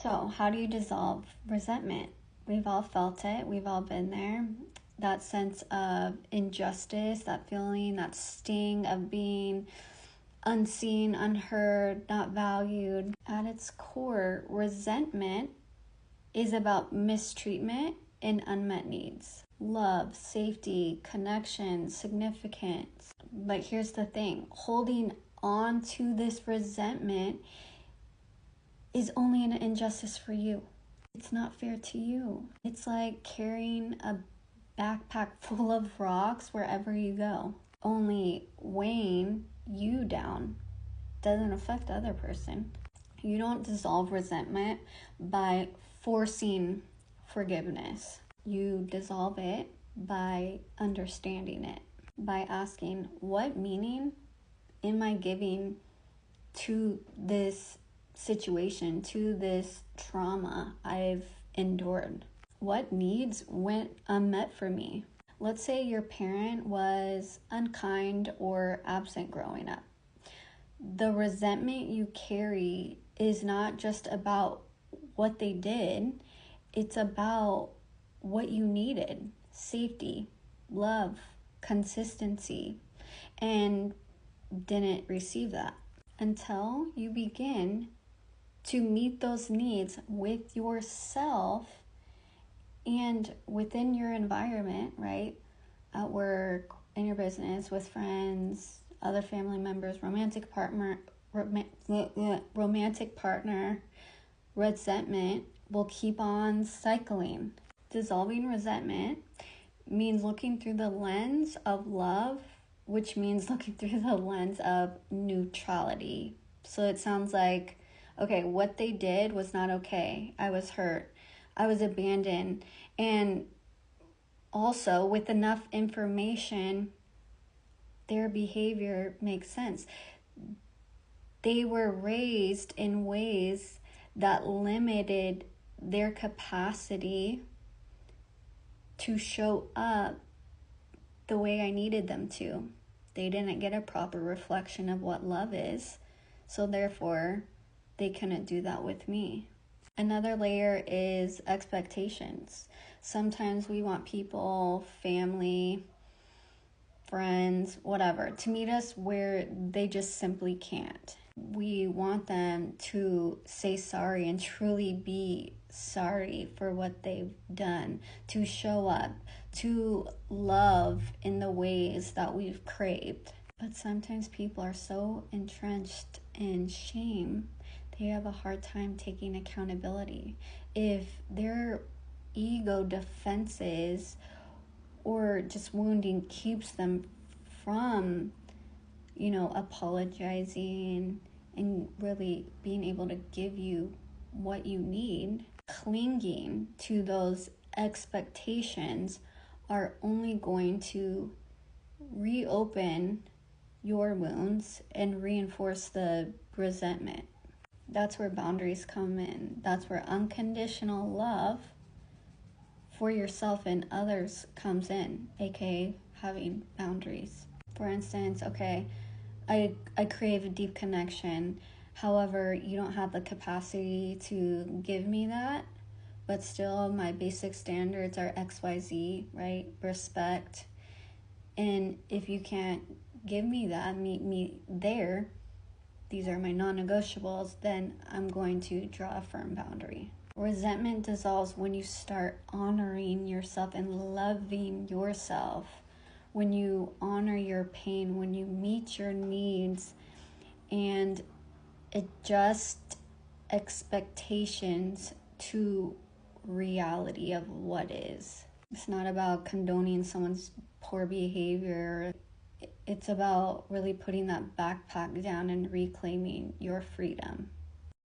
So, how do you dissolve resentment? We've all felt it, we've all been there. That sense of injustice, that feeling, that sting of being unseen, unheard, not valued. At its core, resentment is about mistreatment and unmet needs. Love, safety, connection, significance. But here's the thing, holding on to this resentment is only an injustice for you. It's not fair to you. It's like carrying a backpack full of rocks wherever you go. Only weighing you down doesn't affect the other person. You don't dissolve resentment by forcing forgiveness. You dissolve it by understanding it, by asking, what meaning am I giving to this situation, to this trauma I've endured? What needs went unmet for me? Let's say your parent was unkind or absent growing up. The resentment you carry is not just about what they did, it's about what you needed: safety, love, consistency, and didn't receive that. Until you begin to meet those needs with yourself and within your environment, right? At work, in your business, with friends, other family members, romantic partner, resentment will keep on cycling. Dissolving resentment means looking through the lens of love, which means looking through the lens of neutrality. So it sounds like, okay, what they did was not okay. I was hurt. I was abandoned. And also, with enough information, their behavior makes sense. They were raised in ways that limited their capacity to show up the way I needed them to. They didn't get a proper reflection of what love is, so therefore they couldn't do that with me. Another layer is expectations. Sometimes we want people, family, friends, whatever, to meet us where they just simply can't. We want them to say sorry and truly be sorry for what they've done, to show up, to love in the ways that we've craved. But sometimes people are so entrenched in shame, they have a hard time taking accountability. If their ego defenses or just wounding keeps them from, apologizing and really being able to give you what you need, clinging to those expectations are only going to reopen your wounds and reinforce the resentment. That's where boundaries come in. That's where unconditional love for yourself and others comes in, aka having boundaries. For instance, okay, I crave a deep connection. However, you don't have the capacity to give me that, but still my basic standards are XYZ, right? Respect. And if you can't give me that, meet me there, these are my non-negotiables, then I'm going to draw a firm boundary. Resentment dissolves when you start honoring yourself and loving yourself. When you honor your pain, when you meet your needs and adjust expectations to reality of what is. It's not about condoning someone's poor behavior. It's about really putting that backpack down and reclaiming your freedom.